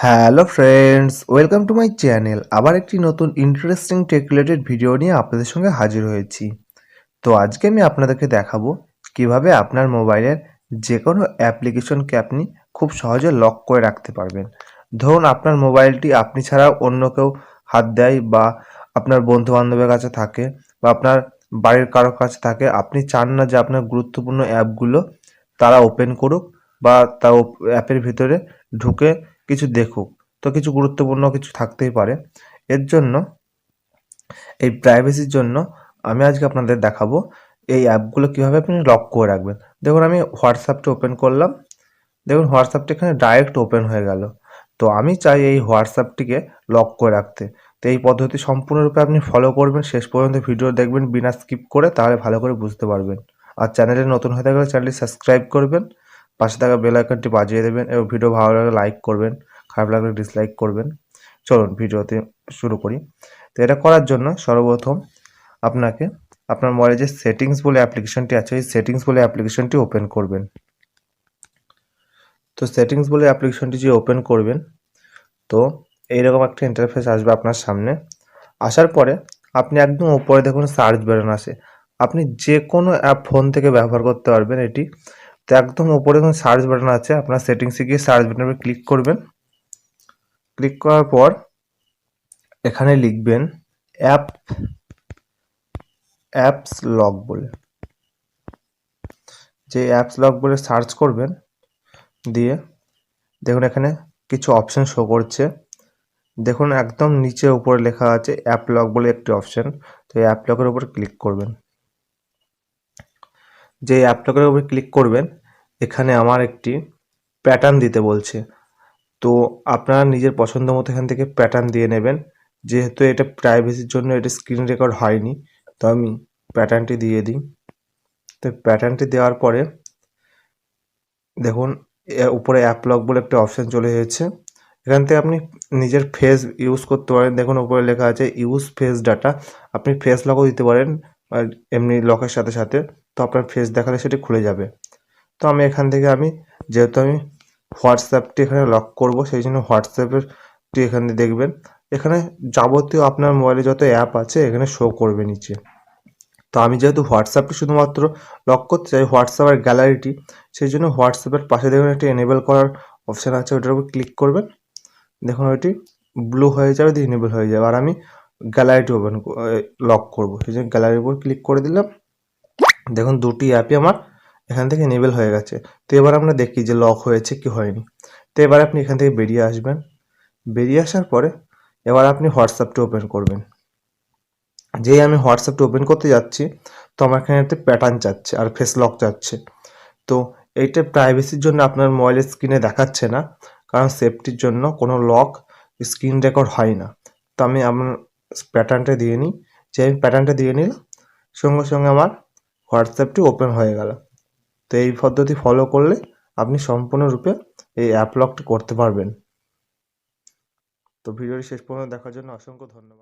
Hello friends, welcome to my channel. আবার একটি নতুন ইন্টারেস্টিং টেক রিলেটেড ভিডিও নিয়ে আপনাদের সঙ্গে হাজির হয়েছি। তো আজকে আমি আপনাদেরকে দেখাবো কিভাবে আপনার মোবাইলের যে কোনো অ্যাপ্লিকেশনকে আপনি খুব সহজে লক করে রাখতে পারবেন। ধরুন আপনার মোবাইলটি আপনি ছাড়া অন্য কেউ হাত দেয়, বা আপনার বন্ধু বান্ধবের কাছে থাকে, বা আপনার বাড়ির কারোর কাছে থাকে, আপনি চান না যে আপনার গুরুত্বপূর্ণ অ্যাপগুলো তারা ওপেন করুক বা তা অ্যাপের ভিতরে ঢুকে কিছু দেখুক। তো কিছু গুরুত্বপূর্ণ কিছু থাকতেই পারে। এর জন্য, এই প্রাইভেসির জন্য আমি আজকে আপনাদের দেখাবো এই অ্যাপগুলো কীভাবে আপনি লক করে রাখবেন। দেখুন আমি হোয়াটসঅ্যাপটা ওপেন করলাম। দেখুন হোয়াটসঅ্যাপটা এখানে ডাইরেক্ট ওপেন হয়ে গেল। তো আমি চাই এই হোয়াটসঅ্যাপটিকে লক করে রাখতে। তো এই পদ্ধতি সম্পূর্ণরূপে আপনি ফলো করবেন, শেষ পর্যন্ত ভিডিও দেখবেন বিনা স্কিপ করে, তাহলে ভালো করে বুঝতে পারবেন। আর চ্যানেলে নতুন হয়ে থাকলে চ্যানেলটি সাবস্ক্রাইব করবেন, পাশে থাকা বেল আইকনটি বাজিয়ে দেবেন এবং ভিডিও ভালো লাগলে লাইক করবেন, খারাপ লাগলে ডিসলাইক করবেন। চলুন ভিডিওতে শুরু করি। তো এটা করার জন্য সর্বপ্রথম আপনাকে আপনার মোবাইলে যে সেটিংস বলে অ্যাপ্লিকেশনটি আছে, এই সেটিংস বলে অ্যাপ্লিকেশনটি ওপেন করবেন। তো সেটিংস বলে অ্যাপ্লিকেশনটি যে ওপেন করবেন, তো এইরকম একটা ইন্টারফেস আসবে আপনার সামনে। আসার পরে আপনি একদম উপরে দেখুন সার্চ বাটন আছে। আপনি যে কোনো অ্যাপ ফোন থেকে ব্যবহার করতে পারবেন এটি। তো একদম উপরে দেখুন সার্চ বাটন আছে, আপনার সেটিংসে গিয়ে সার্চ বাটনের উপর ক্লিক করবেন। ক্লিক করার পর এখানে লিখবেন অ্যাপস লক বলে। যে অ্যাপস লক বলে সার্চ করবেন, দিয়ে দেখুন এখানে কিছু অপশন শো করছে। দেখুন একদম নিচে উপরে লেখা আছে অ্যাপ লক বলে একটি অপশন। তো এই অ্যাপ লকের উপর ক্লিক করবেন। যে অ্যাপ লকের উপর ক্লিক করবেন, এখানে আমার একটি প্যাটার্ন দিতে বলছে। তো আপনারা নিজের পছন্দ মতো এখান থেকে প্যাটার্ন দিয়ে নেবেন। যেহেতু এটা প্রাইভেসির জন্য এটা স্ক্রিন রেকর্ড হয়নি, তো আমি প্যাটার্নটি দিয়ে দিই। তো প্যাটার্নটি দেওয়ার পরে দেখুন উপরে অ্যাপ লক বলে একটা অপশান চলে এসেছে। এখান থেকে আপনি নিজের ফেস ইউজ করতে পারেন। দেখুন উপরে লেখা আছে ইউজ ফেস ডাটা। আপনি ফেস লকও দিতে পারেন, আর এমনি লকের সাথে সাথে। তো আপনার ফেস দেখালে সেটি খুলে যাবে। তো আমি এখান থেকে যেহেতু আমি হোয়াটসঅ্যাপটি এখানে লক করব, সেই জন্য হোয়াটসঅ্যাপেরটি এখানে দেখবেন। এখানে যাবতীয় আপনার মোবাইলে যত অ্যাপ আছে এখানে শো করবে নিচে। তো আমি যেহেতু হোয়াটসঅ্যাপটি শুধুমাত্র লক করতে চাই, হোয়াটসঅ্যাপের গ্যালারিটি, সেই জন্য হোয়াটসঅ্যাপের পাশে দেখুন একটি এনেবল করার অপশান আছে, ওটার উপর ক্লিক করবেন। দেখুন ওইটি ব্লু হয়ে যাবে, দিয়ে এনেবল হয়ে যাবে। আর আমি গ্যালারিটি লক করবো, সেই জন্য গ্যালারির উপর ক্লিক করে দিলাম। দেখুন দুটি অ্যাপই আমার এখান থেকে এনেবল হয়ে গেছে। তো এবার আমরা দেখি যে লক হয়েছে কি হয়নি। তো এবার আপনি এখান থেকে বেরিয়ে আসবেন। বেরিয়ে আসার পরে এবার আপনি হোয়াটসঅ্যাপটি ওপেন করবেন। যেই আমি হোয়াটসঅ্যাপটি ওপেন করতে যাচ্ছি, তো আমার এখানে একটা প্যাটার্ন চাচ্ছে আর ফেস লক চাচ্ছে। তো এইটা প্রাইভেসির জন্য আপনার মোবাইলের স্ক্রিনে দেখাচ্ছে না, কারণ সেফটির জন্য কোনো লক স্ক্রিন রেকর্ড হয় না। তো আমি আমার প্যাটার্নটা দিয়ে নিই। যে আমি প্যাটার্নটা দিয়ে নিলাম, সঙ্গে সঙ্গে আমার হোয়াটসঅ্যাপটি ওপেন হয়ে গেল। তো এই পদ্ধতি ফলো করলে আপনি সম্পূর্ণরূপে এই অ্যাপ লকটি করতে পারবেন। তো ভিডিওটি শেষ পর্যন্ত দেখার জন্য অসংখ্য ধন্যবাদ।